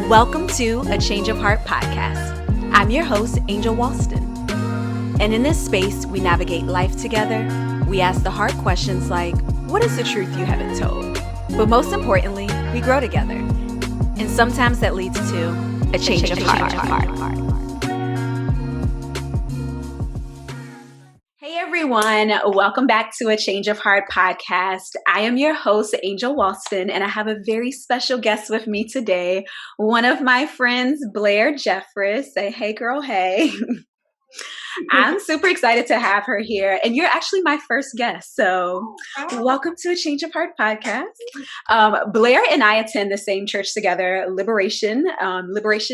Welcome to A Change of Heart podcast. I'm your host, Angel Walston. And in this space, we navigate life together. We ask the hard questions like, what is the truth you haven't told? But most importantly, we grow together. And sometimes that leads to a change of heart. Hey everyone, welcome back to A Change of Heart podcast. I am your host, Angel Walston, and I have a very special guest with me today, one of my friends, Blair Jeffress. Say, hey girl, hey. I'm super excited to have her here, and you're actually my first guest, so welcome to A Change of Heart podcast. Blair and I attend the same church together, Liberation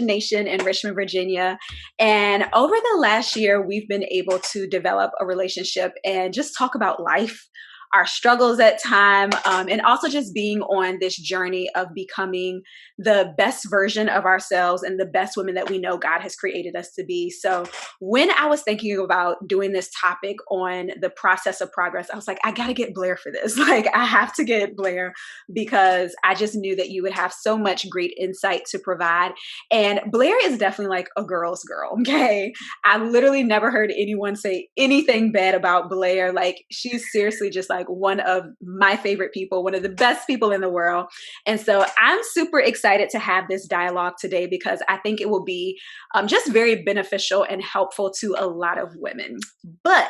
Nation in Richmond, Virginia, and over the last year, we've been able to develop a relationship and just talk about life, our struggles at time, and also just being on this journey of becoming the best version of ourselves and the best women that we know God has created us to be. So when I was thinking about doing this topic on the process of progress, I was like, I got to get Blair for this. Like, I have to get Blair because I just knew that you would have so much great insight to provide. And Blair is definitely like a girl's girl. Okay. I literally never heard anyone say anything bad about Blair. Like, she's seriously just like one of my favorite people, one of the best people in the world. And so I'm super excited to have this dialogue today because I think it will be just very beneficial and helpful to a lot of women. But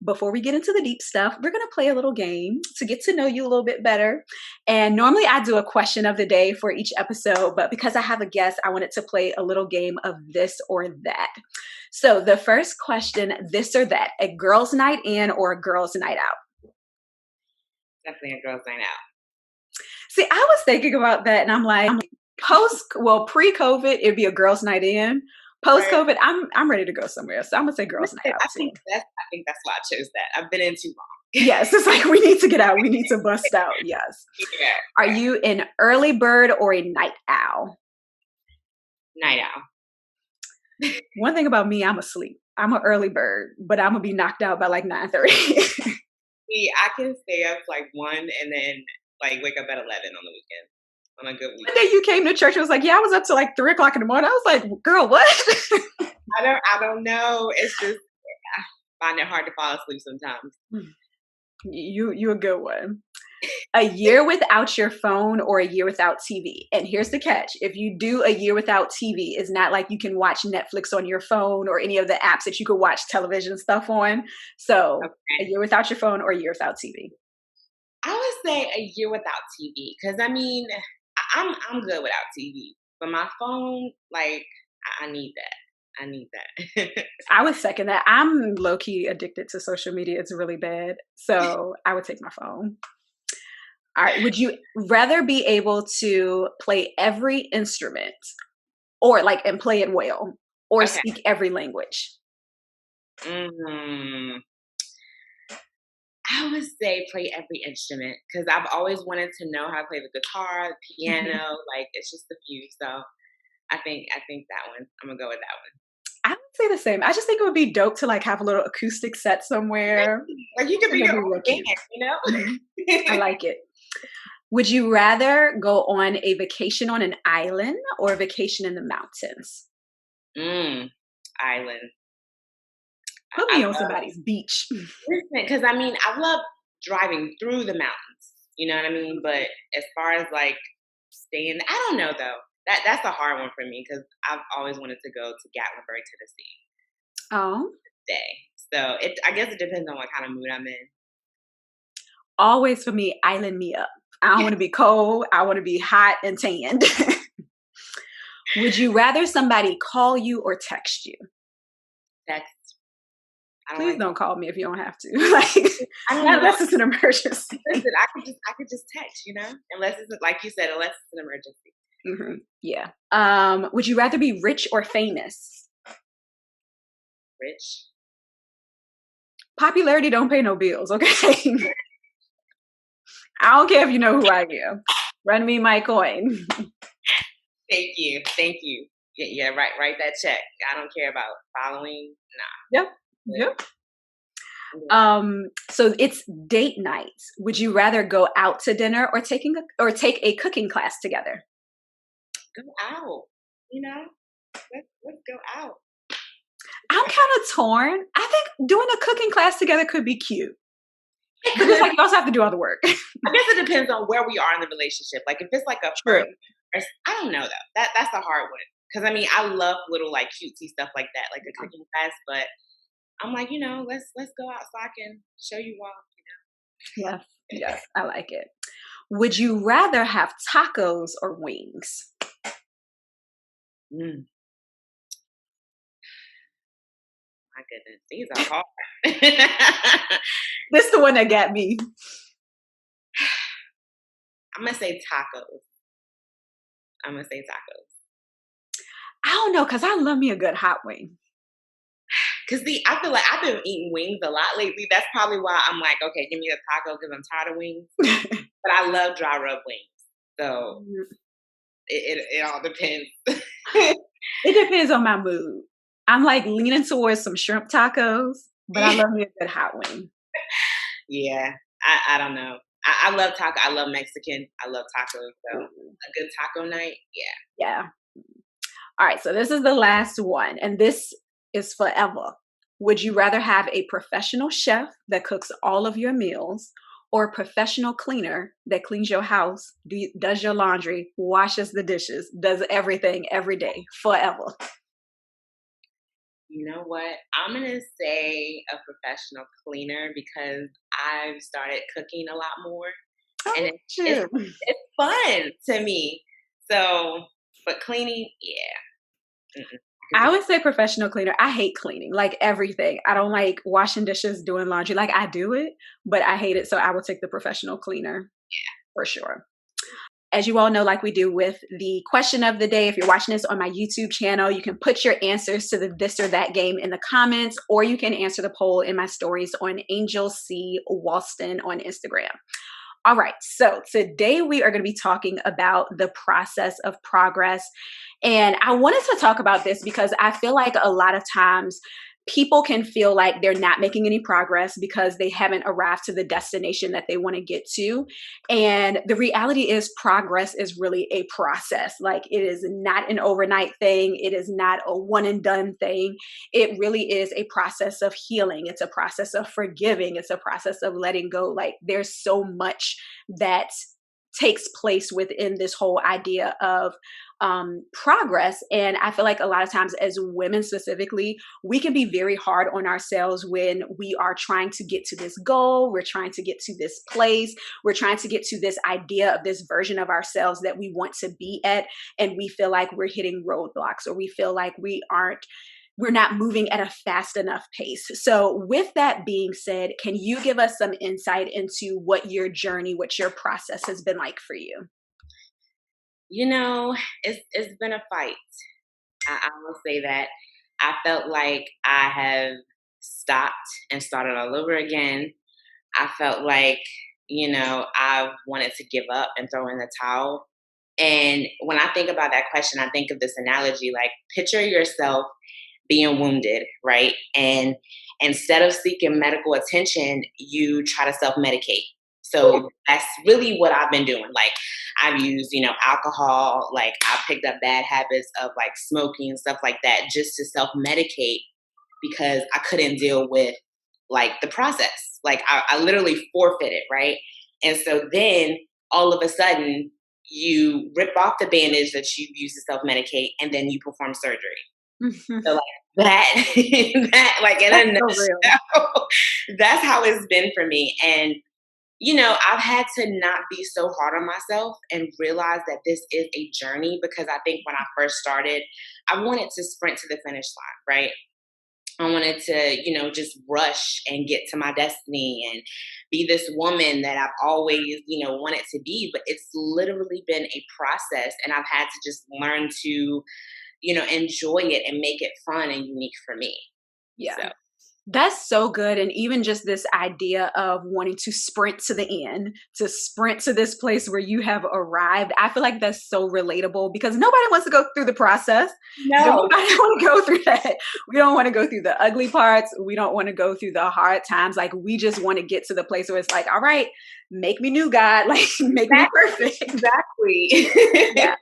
before we get into the deep stuff, we're going to play a little game to get to know you a little bit better. And normally I do a question of the day for each episode, but because I have a guest, I wanted to play a little game of this or that. So the first question, this or that, a girls' night in or a girls' night out? Definitely a girls' night out. See, I was thinking about that and I'm like, pre-COVID, it'd be a girls' night in. Post-COVID, I'm ready to go somewhere. So I'm gonna say girls' night out. I think that's why I chose that. I've been in too long. Yes, it's like we need to get out. We need to bust out. Yes. Yeah. Are you an early bird or a night owl? Night owl. One thing about me, I'm asleep. I'm an early bird, but I'm gonna be knocked out by like 9:30. See, I can stay up like 1 and then like wake up at 11 on the weekend. On a good weekend. One day you came to church and was like, yeah, I was up till like 3:00 in the morning. I was like, girl, what? I don't know. It's just I find it hard to fall asleep sometimes. You're a good one. A year without your phone or a year without TV. And here's the catch. If you do a year without TV, it's not like you can watch Netflix on your phone or any of the apps that you could watch television stuff on. So A year without your phone or a year without TV. I would say a year without TV because I mean, I'm good without TV. But my phone, like, I need that. I need that. I would second that. I'm low-key addicted to social media. It's really bad. So I would take my phone. All right. Would you rather be able to play every instrument or and play it well or speak every language? I would say play every instrument because I've always wanted to know how to play the guitar, the piano. Like, it's just a few. So I think that one. I'm gonna go with that one. I would say the same. I just think it would be dope to have a little acoustic set somewhere. Like, you could be your own band, you know? I like it. Would you rather go on a vacation on an island or a vacation in the mountains? Island. Put me on somebody's beach. Listen, because I mean, I love driving through the mountains. You know what I mean? But as far as like staying, I don't know though. That's a hard one for me because I've always wanted to go to Gatlinburg, Tennessee. Oh. So I guess it depends on what kind of mood I'm in. Always for me, island me up. I don't want to be cold. I want to be hot and tanned. Would you rather somebody call you or text you? Text. Please don't call me if you don't have to. Unless it's an emergency. Listen, I could just text, you know, unless it's like you said, unless it's an emergency. Mm-hmm. Yeah. Would you rather be rich or famous? Rich. Popularity don't pay no bills, okay? I don't care if you know who I am. Run me my coin. Thank you. Yeah, write that check. I don't care about following. Nah. Yep. So it's date nights. Would you rather go out to dinner or take a cooking class together? Go out. let's go out. I'm kind of torn. I think doing a cooking class together could be cute. But it's like you also have to do all the work. I guess it depends on where we are in the relationship. Like if it's like a True. friend, I don't know though. That's a hard one. Because I mean, I love little like cutesy stuff like that, like a cooking class. But I'm like, let's go out so I can show you off. Yes, yes, I like it. Would you rather have tacos or wings? Mm, my goodness, these are hard. This is the one that got me. I'm gonna say tacos. I'm gonna say tacos. I don't know, because I love me a good hot wing. Cause I feel like I've been eating wings a lot lately. That's probably why I'm like, okay, give me a taco because I'm tired of wings. But I love dry rub wings, so it all depends. It depends on my mood. I'm like leaning towards some shrimp tacos, but I love me a good hot wing. Yeah, I don't know. I love taco. I love Mexican. I love tacos. So a good taco night, yeah. Yeah. All right, so this is the last one, and this is forever. Would you rather have a professional chef that cooks all of your meals or a professional cleaner that cleans your house, does your laundry, washes the dishes, does everything every day, forever? You know what? I'm gonna say a professional cleaner because I've started cooking a lot more, and Oh, it's shoot. it's fun to me. So, but cleaning, yeah. Mm-mm. I would say professional cleaner. I hate cleaning, like everything. I don't like washing dishes, doing laundry. Like I do it, but I hate it. So I would take the professional cleaner for sure. As you all know, like we do with the question of the day, if you're watching this on my YouTube channel, you can put your answers to the this or that game in the comments, or you can answer the poll in my stories on Angel C. Walston on Instagram. All right, so today we are going to be talking about the process of progress. And I wanted to talk about this because I feel like a lot of times people can feel like they're not making any progress because they haven't arrived to the destination that they want to get to. And the reality is, progress is really a process. Like it is not an overnight thing, it is not a one and done thing. It really is a process of healing, it's a process of forgiving, it's a process of letting go. Like there's so much that takes place within this whole idea of progress. And I feel like a lot of times, as women specifically, we can be very hard on ourselves when we are trying to get to this goal, we're trying to get to this place, we're trying to get to this idea of this version of ourselves that we want to be at. And we feel like we're hitting roadblocks, or we feel like we're not moving at a fast enough pace. So with that being said, can you give us some insight into what your journey, what your process has been like for you? It's been a fight. I will say that. I felt like I have stopped and started all over again. I felt like, I wanted to give up and throw in the towel. And when I think about that question, I think of this analogy like picture yourself being wounded, right? And instead of seeking medical attention, you try to self medicate. So that's really what I've been doing. Like I've used, alcohol, like I picked up bad habits of like smoking and stuff like that just to self medicate because I couldn't deal with like the process. Like I literally forfeited, right? And so then all of a sudden you rip off the bandage that you used to self medicate and then you perform surgery. So like that, that like in That's a so real. nutshell, that's how it's been for me. And I've had to not be so hard on myself and realize that this is a journey because I think when I first started, I wanted to sprint to the finish line, right? I wanted to, just rush and get to my destiny and be this woman that I've always, wanted to be. But it's literally been a process. And I've had to just learn to, enjoy it and make it fun and unique for me. Yeah. So. That's so good. And even just this idea of wanting to sprint to the end, to sprint to this place where you have arrived, I feel like that's so relatable because nobody wants to go through the process. No. Nobody want to go through that. We don't want to go through the ugly parts. We don't want to go through the hard times. Like we just want to get to the place where it's like, all right, make me new, God. Like make me perfect. Exactly. Yeah.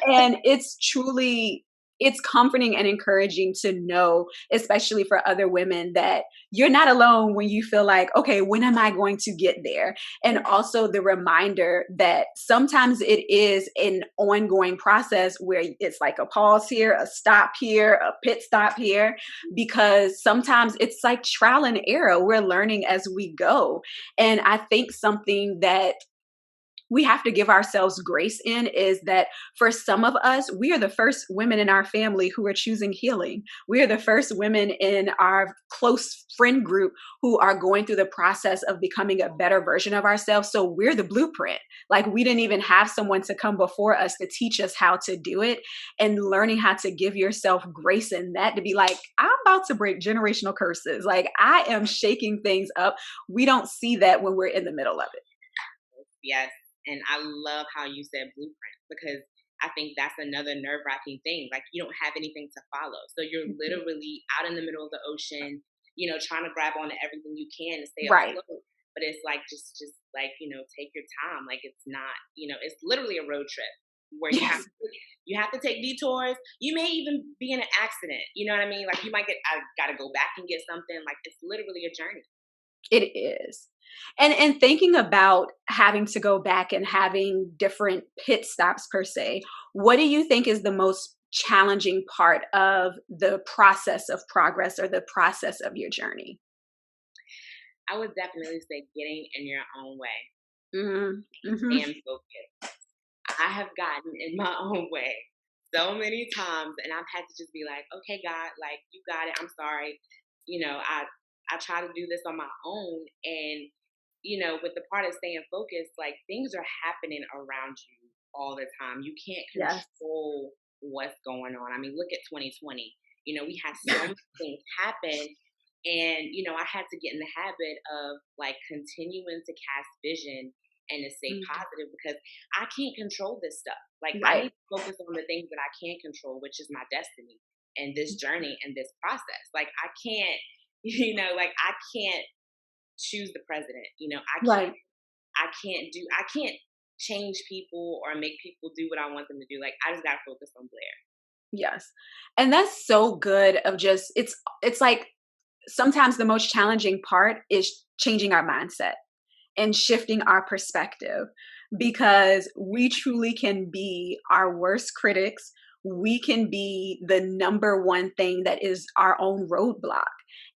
And it's truly it's comforting and encouraging to know, especially for other women, that you're not alone when you feel like, okay, when am I going to get there? And also the reminder that sometimes it is an ongoing process where it's like a pause here, a stop here, a pit stop here, because sometimes it's like trial and error. We're learning as we go. And I think something that we have to give ourselves grace in is that for some of us, we are the first women in our family who are choosing healing. We are the first women in our close friend group who are going through the process of becoming a better version of ourselves. So we're the blueprint. Like, we didn't even have someone to come before us to teach us how to do it, and learning how to give yourself grace in that, to be like, I'm about to break generational curses. Like, I am shaking things up. We don't see that when we're in the middle of it. Yes. And I love how you said blueprint, because I think that's another nerve wracking thing. Like, you don't have anything to follow. So you're literally out in the middle of the ocean, trying to grab onto everything you can to stay Right. afloat. But it's like, just like, take your time. Like, it's not, it's literally a road trip where Yes, you have to take detours. You may even be in an accident. You know what I mean? Like, you might I got to go back and get something. Like, it's literally a journey. it is. And thinking about having to go back and having different pit stops per se, what do you think is the most challenging part of the process of progress or the process of your journey? I would definitely say getting in your own way Mm-hmm. and Mm-hmm. staying focused. I have gotten in my own way so many times, and I've had to just be like, okay, God, like, you got it. I'm sorry. I try to do this on my own. And, with the part of staying focused, like, things are happening around you all the time. You can't Yes. control what's going on. I mean, look at 2020. We had so many things happen. And, I had to get in the habit of, like, continuing to cast vision and to stay Mhm. positive, because I can't control this stuff. Like, I Right. need to focus on the things that I can control, which is my destiny and this journey and this process. Like, I can't, like, I can't choose the president. Right. I can't change people or make people do what I want them to do. Like, I just gotta focus on Blair. Yes. And that's so good of just it's like sometimes the most challenging part is changing our mindset and shifting our perspective, because we truly can be our worst critics. We can be the number one thing that is our own roadblock.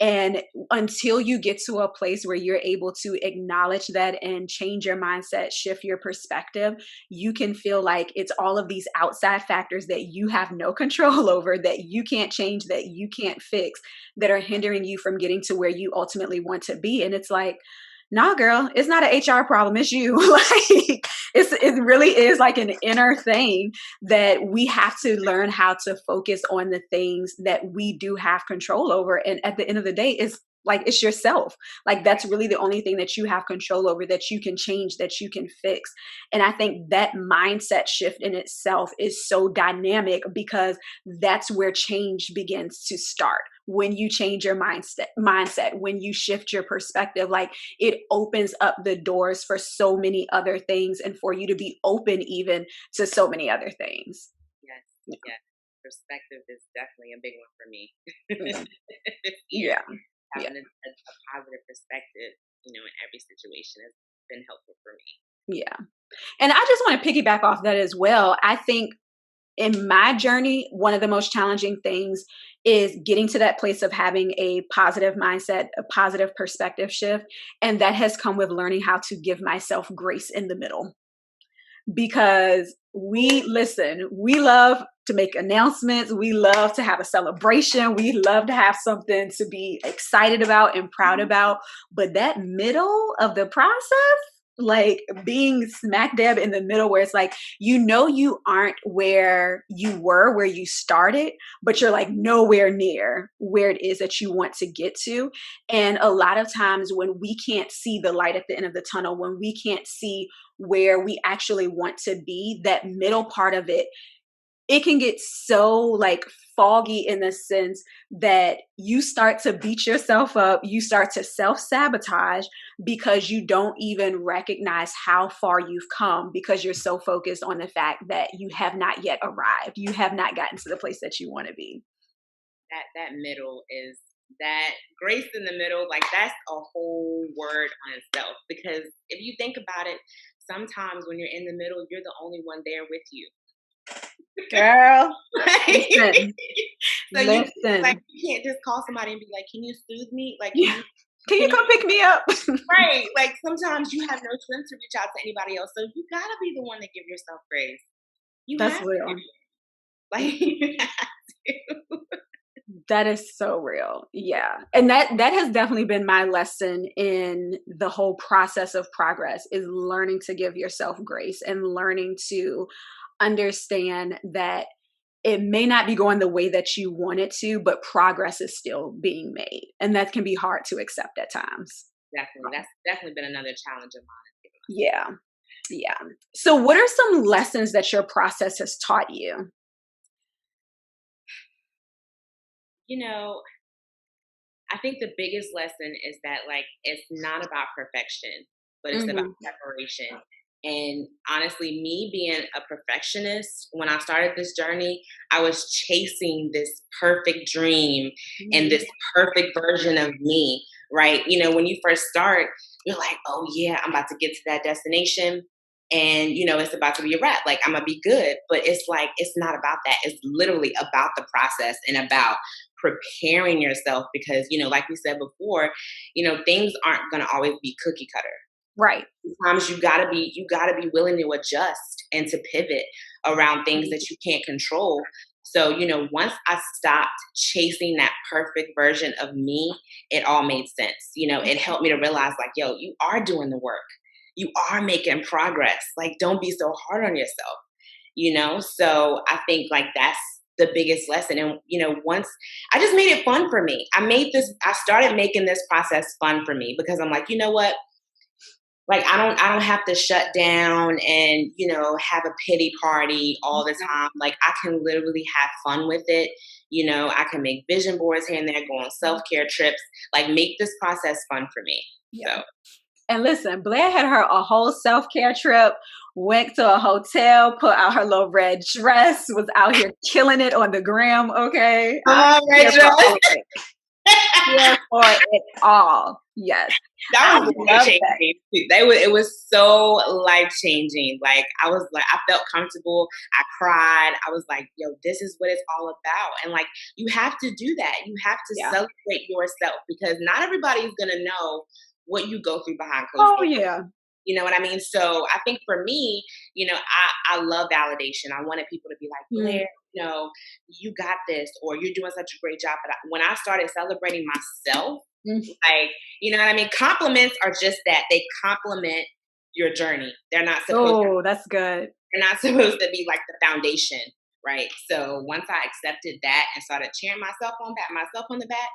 And until you get to a place where you're able to acknowledge that and change your mindset, shift your perspective, you can feel like it's all of these outside factors that you have no control over, that you can't change, that you can't fix, that are hindering you from getting to where you ultimately want to be. And it's like, nah, girl, it's not an HR problem. It's you. Like, it really is like an inner thing that we have to learn how to focus on the things that we do have control over. And at the end of the day, it's yourself. Like, that's really the only thing that you have control over, that you can change, that you can fix. And I think that mindset shift in itself is so dynamic, because that's where change begins to start. When you change your mindset, when you shift your perspective, like, it opens up the doors for so many other things, and for you to be open even to so many other things. Yes, yes. Perspective is definitely a big one for me Mm. this year. Yeah. Yeah. Having a positive perspective, in every situation has been helpful for me. Yeah. And I just want to piggyback off that as well. I think in my journey, one of the most challenging things is getting to that place of having a positive mindset, a positive perspective shift. And that has come with learning how to give myself grace in the middle, because we love to make announcements. We love to have a celebration. We love to have something to be excited about and proud about. But that middle of the process, like being smack dab in the middle, where it's like, you aren't where you were, where you started, but you're like nowhere near where it is that you want to get to. And a lot of times when we can't see the light at the end of the tunnel, when we can't see where we actually want to be, that middle part of it it can get so like foggy in the sense that you start to beat yourself up, you start to self-sabotage because you don't even recognize how far you've come because you're so focused on the fact that you have not yet arrived. You have not gotten to the place that you want to be. That middle is that grace in the middle, like that's a whole word on itself. Because if you think about it, sometimes when you're in the middle, you're the only one there with you. Girl, Like, listen, so you like listen. you can't just call somebody and be like, "Can you soothe me?" Like, Yeah. Can you can you come pick me up? right? Like sometimes you have no strength to reach out to anybody else, so you gotta be the one to give yourself grace. You That's have to, real. like, you have to. That is so real. Yeah. And that has definitely been my lesson in the whole process of progress is learning to give yourself grace and learning to understand that it may not be going the way that you want it to, but progress is still being made. And that can be hard to accept at times. Definitely, that's definitely been another challenge of mine. Yeah. Yeah. So what are some lessons that your process has taught you? You know, I think the biggest lesson is that like it's not about perfection, but it's about Hmm. preparation. And honestly, me being a perfectionist, when I started this journey, I was chasing this perfect dream and Hmm. this perfect version of me, right? You know, when you first start, you're like, oh yeah, I'm about to get to that destination. And you know, it's about to be a wrap. Like I'm gonna be good. But it's like it's not about that. It's literally about the process and about preparing yourself because, you know, like we said before, you know, things aren't going to always be cookie cutter. Right. Sometimes you got to be willing to adjust and to pivot around things that you can't control. So, you know, once I stopped chasing that perfect version of me, it all made sense. You know, it helped me to realize like, yo, you are doing the work. You are making progress. Like don't be so hard on yourself, you know? So I think like that's the biggest lesson. And, you know, once I just made it fun for me, I started making this process fun for me because I'm like, you know what? Like I don't have to shut down and, you know, have a pity party all the time. Like I can literally have fun with it. You know, I can make vision boards here and there, go on self-care trips, like make this process fun for me. Yeah. So And listen, Blair had her a whole self-care trip, went to a hotel, put out her little red dress, was out here killing it on the gram. Okay. come I'm on, here Rachel. for all of it. Here for it all. Yes. That I was life love that. changing. It was so life changing. Like I was like I felt comfortable. I cried. I was like, yo, this is what it's all about. And like you have to do that. You have to Yeah. celebrate yourself because not everybody is gonna know what you go through behind closed Oh doors. yeah. You know what I mean? So I think for me, you know, I love validation. I wanted people to be like, Mm. Blair, you know, you got this, or you're doing such a great job. But when I started celebrating myself, Mm. like, you know what I mean? Compliments are just that. They compliment your journey. Oh, that's good. They're not supposed to be like the foundation, right? So once I accepted that and started cheering myself on the back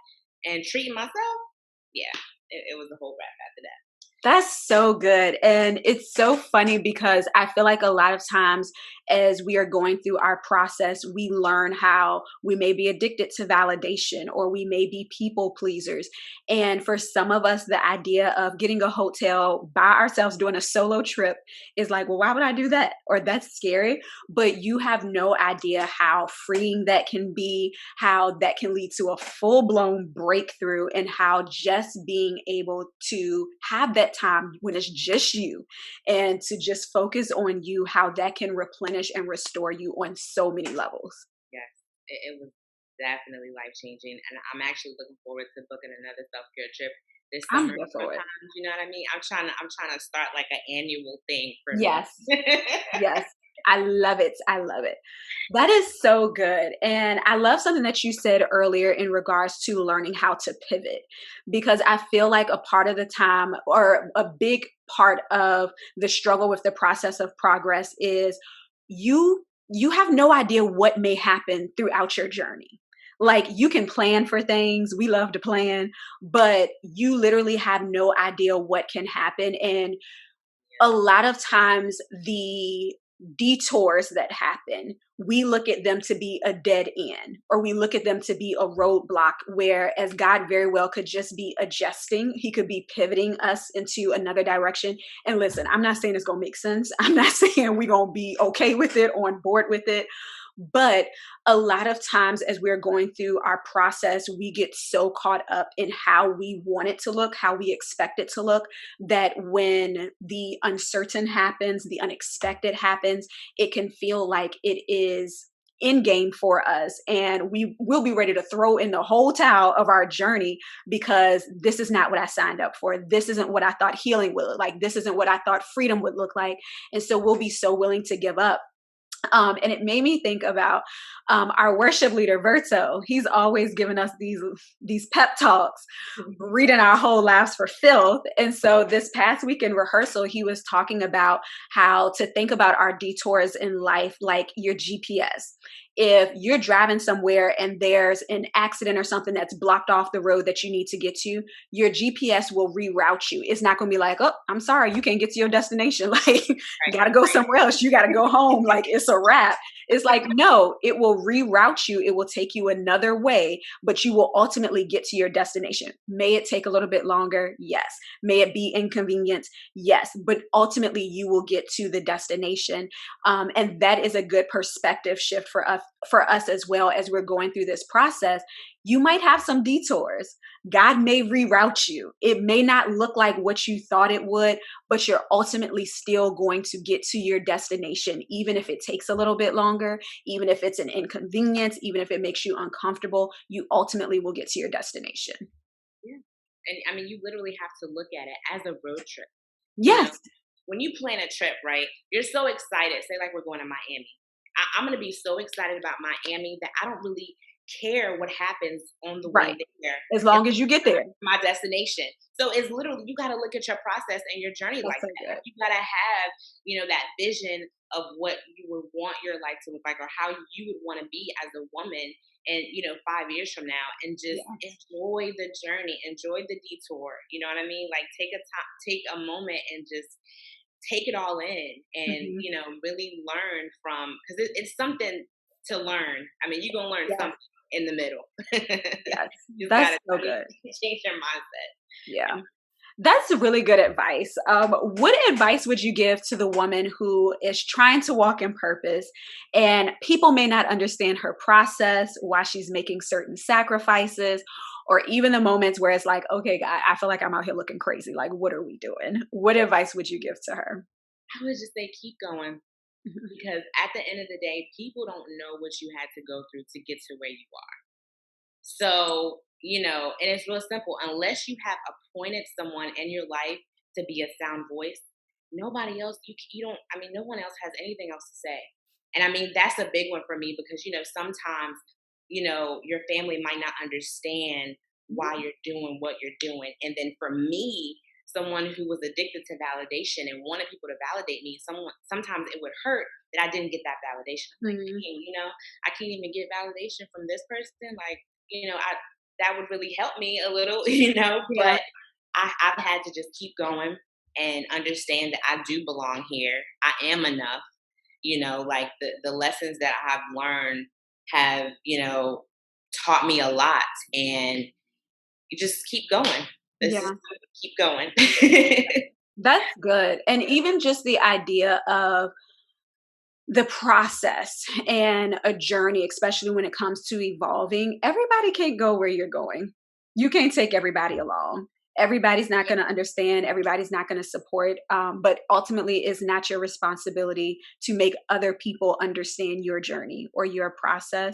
and treating myself, yeah, it was a whole wrap after that. That's so good. And it's so funny because I feel like a lot of times as we are going through our process, we learn how we may be addicted to validation or we may be people pleasers. And for some of us, the idea of getting a hotel by ourselves doing a solo trip is like, well, why would I do that? Or that's scary. But you have no idea how freeing that can be, how that can lead to a full blown breakthrough, and how just being able to have that time when it's just you and to just focus on you, how that can replenish and restore you on so many levels. Yes, it was definitely life changing, and I'm actually looking forward to booking another self care trip this I'm summer. here for it. Sometimes, you know what I mean. I'm trying to start like an annual thing for me. Yes. Yes. I love it. I love it. That is so good. And I love something that you said earlier in regards to learning how to pivot, because I feel like a part of the time or a big part of the struggle with the process of progress is you have no idea what may happen throughout your journey. Like you can plan for things. We love to plan, but you literally have no idea what can happen. And a lot of times the detours that happen, we look at them to be a dead end, or we look at them to be a roadblock, whereas God very well could just be adjusting. He could be pivoting us into another direction. And listen, I'm not saying it's going to make sense. I'm not saying we're going to be okay with it, on board with it. But a lot of times, as we're going through our process, we get so caught up in how we want it to look, how we expect it to look, that when the uncertain happens, the unexpected happens, it can feel like it is in game for us, and we will be ready to throw in the whole towel of our journey, because this is not what I signed up for. This isn't what I thought healing would look like. This isn't what I thought freedom would look like. And so we'll be so willing to give up. And it made me think about our worship leader, Verto. He's always given us these pep talks, reading our whole lives for filth. And so this past week in rehearsal, he was talking about how to think about our detours in life like your GPS. If you're driving somewhere and there's an accident or something that's blocked off the road that you need to get to, your GPS will reroute you. It's not going to be like, oh, I'm sorry, you can't get to your destination. Like, you got to go somewhere else. You got to go home. Like, it's a wrap. It's like, no, it will reroute you. It will take you another way, but you will ultimately get to your destination. May it take a little bit longer? Yes. May it be inconvenient? Yes. But ultimately, you will get to the destination. And that is a good perspective shift for us as well, as we're going through this process. You might have some detours. God may reroute you. It may not look like what you thought it would, but you're ultimately still going to get to your destination, even if it takes a little bit longer, even if it's an inconvenience, even if it makes you uncomfortable, you ultimately will get to your destination. Yeah. And I mean, you literally have to look at it as a road trip. Yes. When you plan a trip, right, you're so excited. Say, like, we're going to Miami. I'm going to be so excited about Miami that I don't really care what happens on the way Right. there. As long as you get there. My destination. So it's literally, you got to look at your process and your journey That's like so that. good. You got to have, that vision of what you would want your life to look like, or how you would want to be as a woman, and 5 years from now, and just Yes. enjoy the journey, enjoy the detour. You know what I mean? Like, take a moment and just take it all in, and Mhm. really learn from, because it's something to learn. I mean, you're gonna learn Yes. something in the middle. Yes. You just That's gotta so good. change your mindset. Yeah. That's really good advice. What advice would you give to the woman who is trying to walk in purpose, and people may not understand her process, why she's making certain sacrifices, or even the moments where it's like, okay, God, I feel like I'm out here looking crazy. Like, what are we doing? What advice would you give to her? I would just say keep going, because at the end of the day, people don't know what you had to go through to get to where you are. So, and it's real simple. Unless you have appointed someone in your life to be a sound voice, nobody else, you don't, I mean, no one else has anything else to say. And I mean, that's a big one for me, because, sometimes, your family might not understand why you're doing what you're doing. And then for me, someone who was addicted to validation and wanted people to validate me, sometimes it would hurt that I didn't get that validation. I'm like, Mhm. dang, I can't even get validation from this person. Like, I that would really help me a little, Yeah. but I've had to just keep going and understand that I do belong here. I am enough. Like, the lessons that I've learned have, taught me a lot, and you just keep going. This is Yeah. keep going. That's good. And even just the idea of the process and a journey, especially when it comes to evolving, everybody can't go where you're going. You can't take everybody along. Everybody's not going to understand. Everybody's not going to support. But ultimately, it's not your responsibility to make other people understand your journey or your process.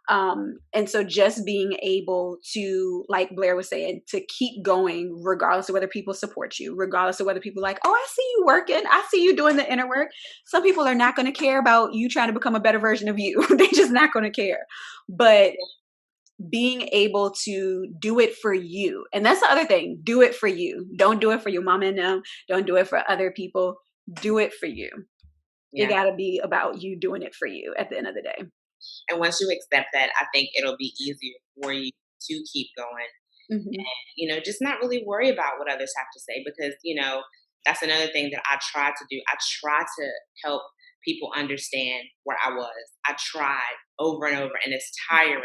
And so just being able to, like Blair was saying, to keep going regardless of whether people support you, regardless of whether people are like, oh, I see you working. I see you doing the inner work. Some people are not going to care about you trying to become a better version of you. They're just not going to care. But being able to do it for you. And that's the other thing. Do it for you. Don't do it for your mom and them. Don't do it for other people. Do it for you. It Yeah. got to be about you doing it for you at the end of the day. And once you accept that, I think it'll be easier for you to keep going. Hmm. Just not really worry about what others have to say, because, that's another thing that I try to do. I try to help people understand where I was. I tried over and over, and it's tiring,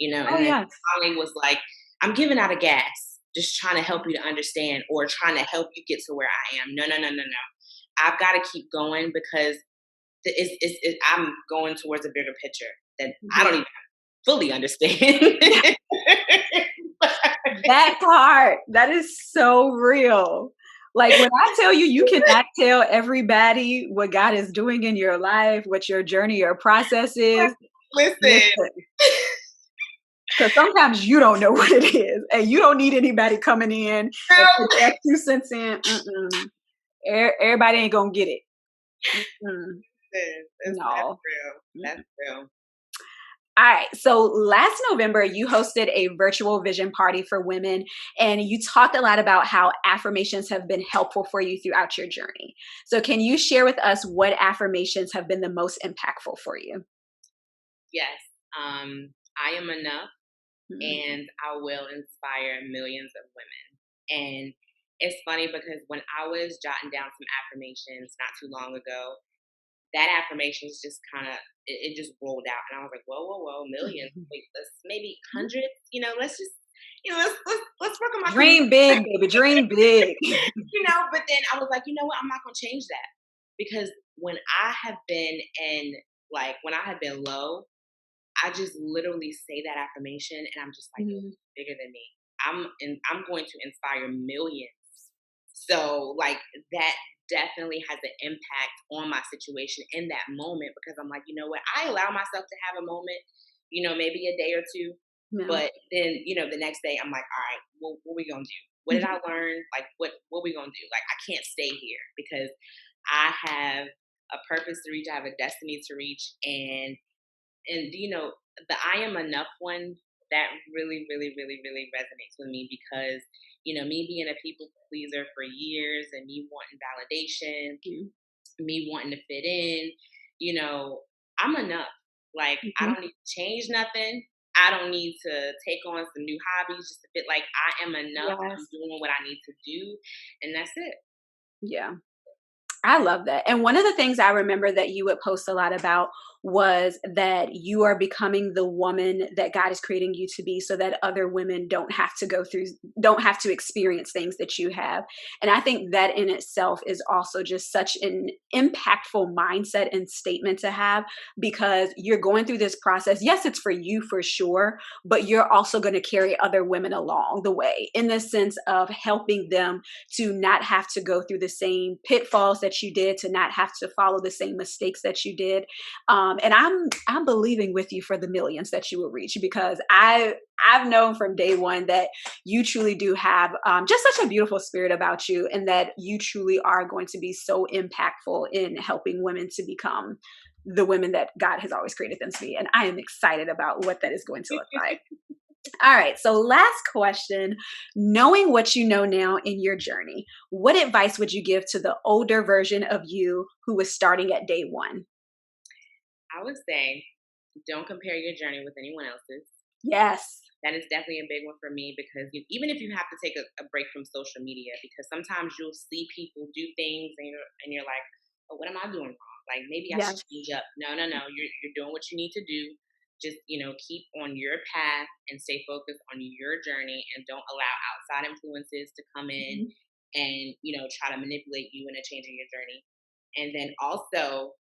Oh, and then yes. finally was like, I'm giving out of gas, just trying to help you to understand or trying to help you get to where I am. No, no, no, no, no. I've got to keep going because I'm going towards a bigger picture that I don't Yeah. even fully understand. That part, that is so real. Like when I tell you, you cannot tell everybody what God is doing in your life, what your journey or process is. Listen, Listen, because sometimes you don't know what it is, and you don't need anybody coming in and put no. that 2 cents in. Mm-mm. Everybody ain't gonna get it. Mm-mm. That's No. real. That's real. All right. So last November, you hosted a virtual vision party for women, and you talked a lot about how affirmations have been helpful for you throughout your journey. So, can you share with us what affirmations have been the most impactful for you? Yes. I am enough, Mhm. and I will inspire millions of women. And it's funny because when I was jotting down some affirmations not too long ago, that affirmation is just kind of it just rolled out, and I was like, whoa, whoa, whoa, millions. Wait, let's maybe hundreds. Let's just let's work on my Dream big, baby. Dream big. But then I was like, you know what? I'm not gonna change that because when I have been when I have been low, I just literally say that affirmation, and I'm just like, Mhm. bigger than me. I'm going to inspire millions. So like that definitely has an impact on my situation in that moment because I'm like, you know what? I allow myself to have a moment, maybe a day or two, Yeah. but then the next day I'm like, all right, what we gonna do? What did I learn? Like what we gonna do? Like I can't stay here because I have a purpose to reach. I have a destiny to reach, and the I am enough one that really really really really resonates with me because me being a people pleaser for years and me wanting validation, Mhm. me wanting to fit in, I'm enough. Like I Mhm. don't need to change nothing. I don't need to take on some new hobbies just to fit. Like I am enough. I'm Yes. doing what I need to do, and that's it. Yeah. I love that. And one of the things I remember that you would post a lot about was that you are becoming the woman that God is creating you to be so that other women don't have to experience things that you have. And I think that in itself is also just such an impactful mindset and statement to have because you're going through this process. Yes, it's for you for sure, but you're also going to carry other women along the way in the sense of helping them to not have to go through the same pitfalls that you did, to not have to follow the same mistakes that you did. And I'm believing with you for the millions that you will reach because I've known from day one that you truly do have just such a beautiful spirit about you, and that you truly are going to be so impactful in helping women to become the women that God has always created them to be. And I am excited about what that is going to look like. All right. So, last question. Knowing what you know now in your journey, what advice would you give to the older version of you who was starting at day one? I would say don't compare your journey with anyone else's. Yes. That is definitely a big one for me because even if you have to take a break from social media, because sometimes you'll see people do things and you're like, oh, what am I doing wrong? Like maybe I should Yes. change up. No, no, no. You're doing what you need to do. Just keep on your path and stay focused on your journey and don't allow outside influences to come in Mhm. and try to manipulate you into changing your journey. And then also,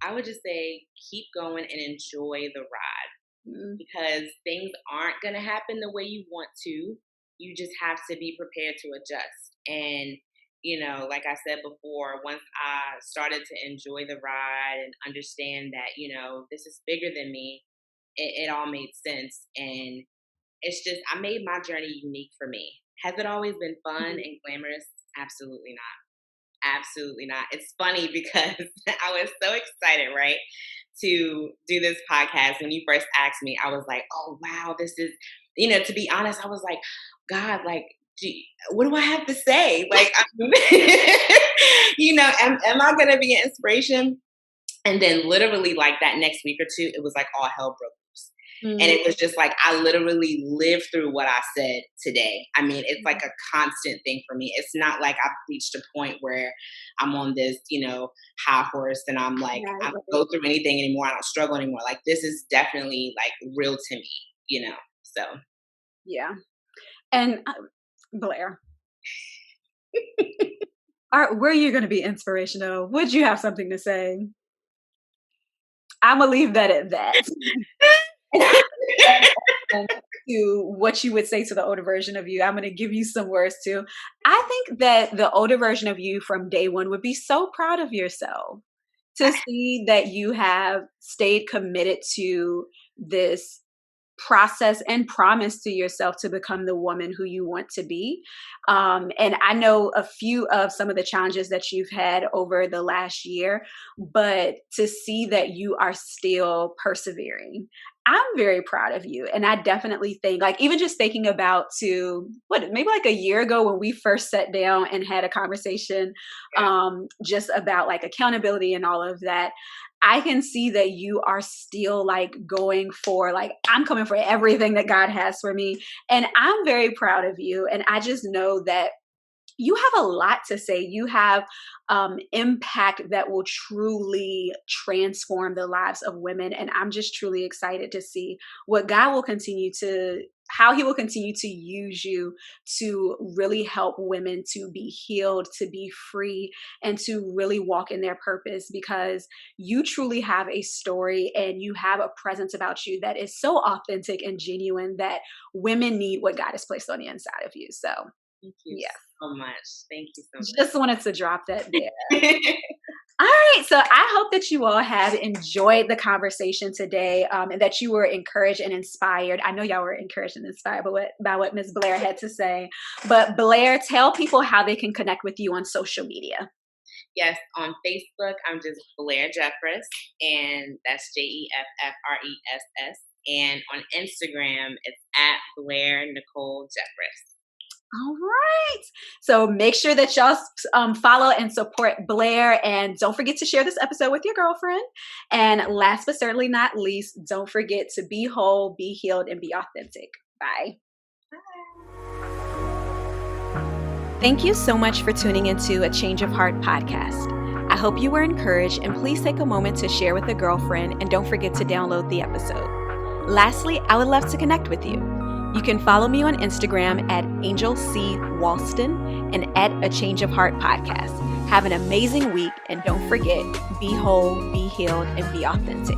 I would just say keep going and enjoy the ride Mhm. because things aren't going to happen the way you want to. You just have to be prepared to adjust. And, like I said before, once I started to enjoy the ride and understand that, this is bigger than me, it all made sense. And it's just, I made my journey unique for me. Has it always been fun Mhm. and glamorous? Absolutely not. Absolutely not. It's funny because I was so excited, right, to do this podcast. When you first asked me, I was like, oh, wow, this is, to be honest, I was like, God, like, what do I have to say? Like, am I going to be an inspiration? And then literally like that next week or two, it was like all hell broke loose. And it was just like, I literally lived through what I said today. I mean, it's like a constant thing for me. It's not like I've reached a point where I'm on this, high horse and I'm like, I don't go through anything anymore. I don't struggle anymore. Like, this is definitely like real to me, so. Yeah. And Blair, were you going to be inspirational? Would you have something to say? I'm going to leave that at that. To what you would say to the older version of you, I'm going to give you some words too. I think that the older version of you from day one would be so proud of yourself to see that you have stayed committed to this process and promise to yourself to become the woman who you want to be. And I know a few of some of the challenges that you've had over the last year, but to see that you are still persevering, I'm very proud of you. And I definitely think, like, even just thinking about maybe like a year ago when we first sat down and had a conversation, just about like accountability and all of that, I can see that you are still like going for, like, I'm coming for everything that God has for me. And I'm very proud of you. And I just know that you have a lot to say. You have impact that will truly transform the lives of women. And I'm just truly excited to see how he will continue to use you to really help women to be healed, to be free, and to really walk in their purpose, because you truly have a story and you have a presence about you that is so authentic and genuine that women need what God has placed on the inside of you. So thank you so much. Thank you so much. Just wanted to drop that there. All right. So I hope that you all have enjoyed the conversation today, and that you were encouraged and inspired. I know y'all were encouraged and inspired by what Ms. Blair had to say. But Blair, tell people how they can connect with you on social media. Yes, on Facebook, I'm just Blair Jeffress, and that's Jeffress. And on Instagram, it's at Blair Nicole Jeffress. All right. So make sure that y'all follow and support Blair. And don't forget to share this episode with your girlfriend. And last but certainly not least, don't forget to be whole, be healed, and be authentic. Bye. Thank you so much for tuning into A Change of Heart podcast. I hope you were encouraged, and please take a moment to share with a girlfriend, and don't forget to download the episode. Lastly, I would love to connect with you. You can follow me on Instagram at Angel C. Walston and at A Change of Heart podcast. Have an amazing week, and don't forget, be whole, be healed, and be authentic.